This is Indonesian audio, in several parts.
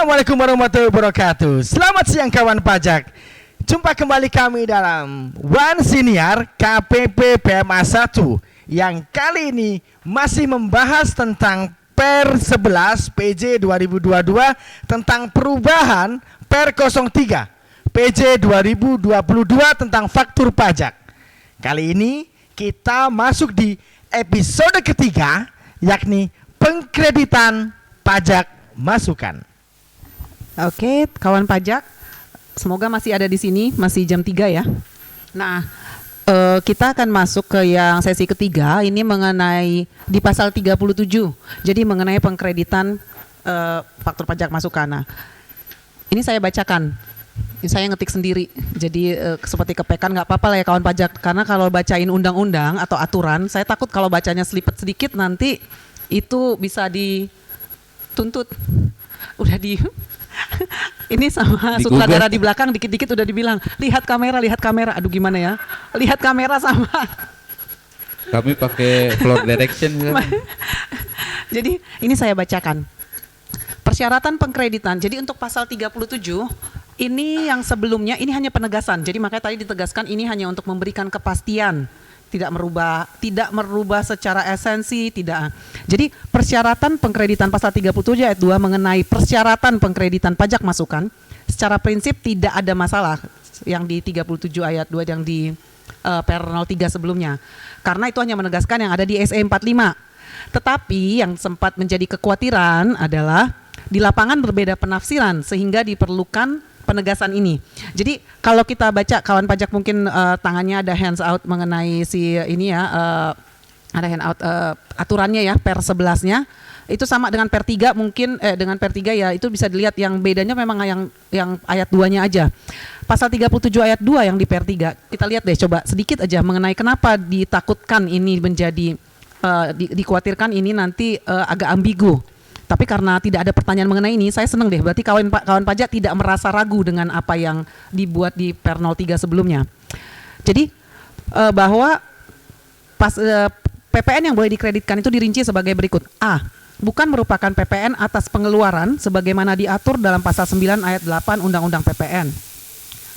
Assalamualaikum warahmatullahi wabarakatuh. Selamat siang kawan pajak. Jumpa kembali kami dalam One Senior KPP PMA 1 yang kali ini masih membahas tentang Per 11 PJ 2022 tentang perubahan Per 03 PJ 2022 tentang faktur pajak. Kali ini kita masuk di episode ketiga, yakni pengkreditan pajak masukan. Oke, kawan pajak, semoga masih ada di sini, masih jam 3 ya. Nah, kita akan masuk ke yang sesi ketiga, ini mengenai di pasal 37. Jadi mengenai pengkreditan faktur pajak masukan. Nah, ini saya bacakan. Ini saya ngetik sendiri. Jadi seperti kepekan nggak apa-apa lah ya kawan pajak. Karena kalau bacain undang-undang atau aturan, saya takut kalau bacanya selipet sedikit nanti itu bisa dituntut. Udah di ini sama sutradara di belakang dikit-dikit udah dibilang lihat kamera. Aduh gimana ya, lihat kamera sama kami pakai floor direction kan? Jadi ini saya bacakan persyaratan pengkreditan. Jadi untuk pasal 37 ini yang sebelumnya ini hanya penegasan. Jadi makanya tadi ditegaskan ini hanya untuk memberikan kepastian, tidak merubah secara esensi, tidak. Jadi persyaratan pengkreditan pasal 37 ayat 2 mengenai persyaratan pengkreditan pajak masukan secara prinsip tidak ada masalah yang di 37 ayat 2 yang di Per 03 sebelumnya. Karena itu hanya menegaskan yang ada di SE 45. Tetapi yang sempat menjadi kekhawatiran adalah di lapangan berbeda penafsiran sehingga diperlukan penegasan ini. Jadi kalau kita baca kawan pajak mungkin tangannya ada hands out mengenai si ini ya, ada hand out aturannya ya Per 11-nya itu sama dengan Per 3 mungkin dengan Per 3 ya itu bisa dilihat yang bedanya memang yang ayat 2-nya aja. Pasal 37 ayat 2 yang di Per 3 kita lihat deh coba sedikit aja mengenai kenapa ditakutkan ini menjadi dikhawatirkan ini nanti agak ambigu. Tapi karena tidak ada pertanyaan mengenai ini, saya senang deh. Berarti kawan pajak tidak merasa ragu dengan apa yang dibuat di Per 03 sebelumnya. Jadi bahwa PPN yang boleh dikreditkan itu dirinci sebagai berikut. A. Bukan merupakan PPN atas pengeluaran sebagaimana diatur dalam pasal 9 ayat 8 Undang-Undang PPN.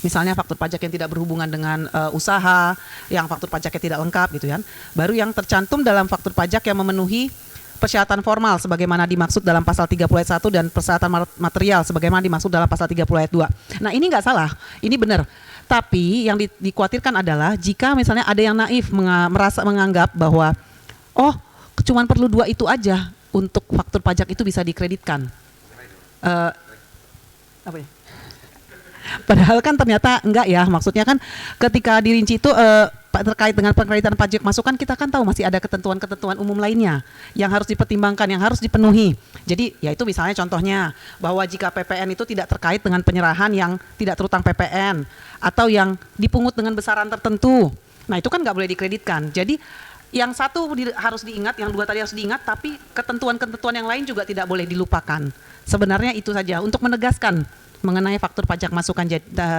Misalnya faktur pajak yang tidak berhubungan dengan usaha, yang faktur pajaknya tidak lengkap gitu kan. Baru yang tercantum dalam faktur pajak yang memenuhi persyaratan formal sebagaimana dimaksud dalam pasal 30 ayat 1 dan persyaratan material sebagaimana dimaksud dalam pasal 30 ayat 2. Nah ini nggak salah, ini benar. Tapi yang dikhawatirkan adalah jika misalnya ada yang naif merasa menganggap bahwa cuman perlu 2 itu aja untuk faktur pajak itu bisa dikreditkan. Apa ya? Padahal kan ternyata enggak ya, maksudnya kan ketika dirinci itu terkait dengan pengkreditan pajak masukan kita kan tahu masih ada ketentuan-ketentuan umum lainnya yang harus dipertimbangkan, yang harus dipenuhi. Jadi ya itu misalnya contohnya bahwa jika PPN itu tidak terkait dengan penyerahan yang tidak terutang PPN atau yang dipungut dengan besaran tertentu. Nah itu kan nggak boleh dikreditkan. Jadi yang satu harus diingat, yang dua tadi harus diingat, tapi ketentuan-ketentuan yang lain juga tidak boleh dilupakan. Sebenarnya itu saja untuk menegaskan mengenai faktur pajak masukan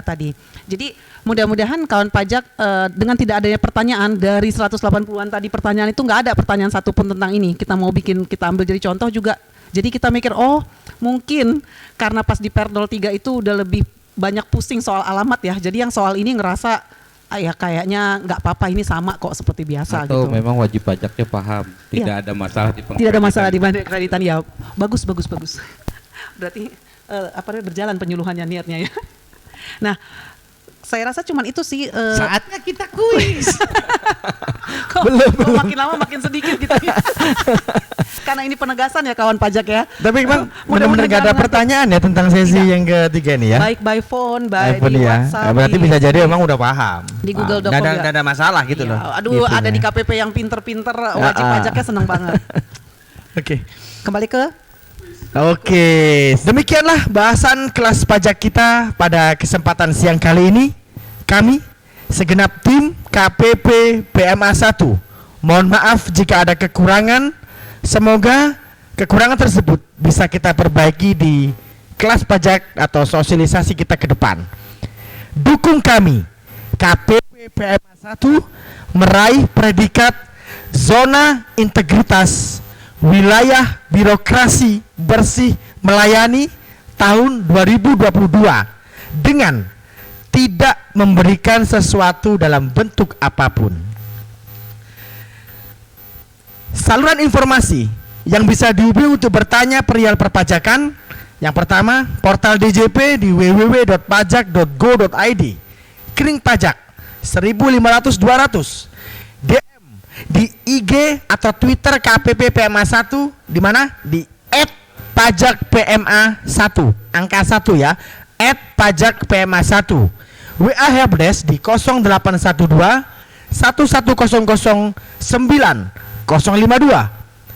tadi. Jadi mudah-mudahan kawan pajak dengan tidak adanya pertanyaan dari 180-an tadi pertanyaan itu nggak ada pertanyaan satupun tentang ini. Kita ambil jadi contoh juga. Jadi kita mikir mungkin karena pas di Per 03 itu udah lebih banyak pusing soal alamat ya. Jadi yang soal ini ngerasa ya kayaknya nggak apa-apa ini sama kok seperti biasa. Atau gitu. memang wajib pajaknya paham, tidak ada masalah di pengkreditan. Tidak ada masalah di pengkreditan ya. Bagus. Berarti berjalan penyuluhannya niatnya ya. Nah, saya rasa cuman itu sih. Saatnya kita kuis. Belum. Makin lama makin sedikit gitu ya. Karena ini penegasan ya kawan pajak ya. Tapi memang benar-benar gak ada pertanyaan ya tentang sesi yang ketiga ini ya. Baik by phone, di ya. WhatsApp. Berarti bisa jadi memang udah paham. Di Google Doc. Gak ada masalah gitu loh. Aduh gitu, ada di KPP yang pinter-pinter wajib pajaknya seneng banget. Oke. Kembali ke Oke, demikianlah bahasan kelas pajak kita pada kesempatan siang kali ini. Kami segenap tim KPP PMA 1 mohon maaf jika ada kekurangan. Semoga kekurangan tersebut bisa kita perbaiki di kelas pajak atau sosialisasi kita ke depan. Dukung kami KPP PMA 1 meraih predikat zona integritas wilayah birokrasi bersih melayani tahun 2022 dengan tidak memberikan sesuatu dalam bentuk apapun. Saluran informasi yang bisa dihubungi untuk bertanya perihal perpajakan. Yang pertama, portal DJP di www.pajak.go.id. Kering pajak 1.500-200. DM di IG atau Twitter KPP PMA 1 di mana? Di @pajakpma1 angka 1 ya, @pajakpma1. WA helpdesk di 0812 1100 9052.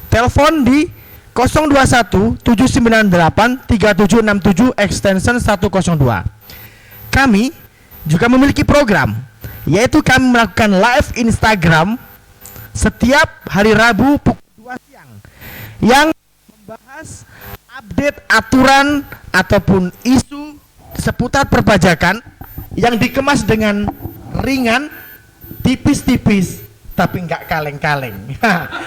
Telepon di 021 798 3767 extension 102. Kami juga memiliki program, yaitu kami melakukan live Instagram setiap hari Rabu pukul 2 siang yang membahas update aturan ataupun isu seputar perpajakan yang dikemas dengan ringan, tipis-tipis, tapi nggak kaleng-kaleng.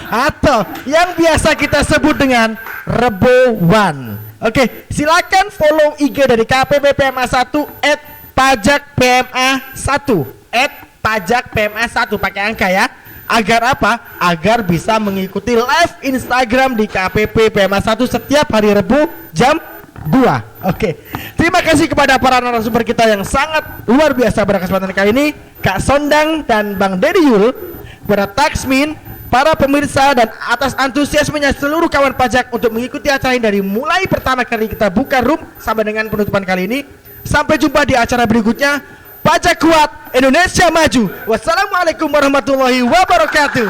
Atau yang biasa kita sebut dengan rebowan. Oke, silakan follow IG dari KPP PMA 1 @pajakpma1 @pajakpma1 pakai angka ya. Agar apa? Agar bisa mengikuti live Instagram di KPP PMA 1 setiap hari Rabu jam 2. Oke. Terima kasih kepada para narasumber kita yang sangat luar biasa pada kesempatan kali ini, Kak Sondang dan Bang Dedi Yul, kepada Taxmin, para pemirsa, dan atas antusiasmenya seluruh kawan pajak untuk mengikuti acara ini dari mulai pertama kali kita buka room sampai dengan penutupan kali ini. Sampai jumpa di acara berikutnya. Pajak kuat, Indonesia maju. Wassalamualaikum warahmatullahi wabarakatuh.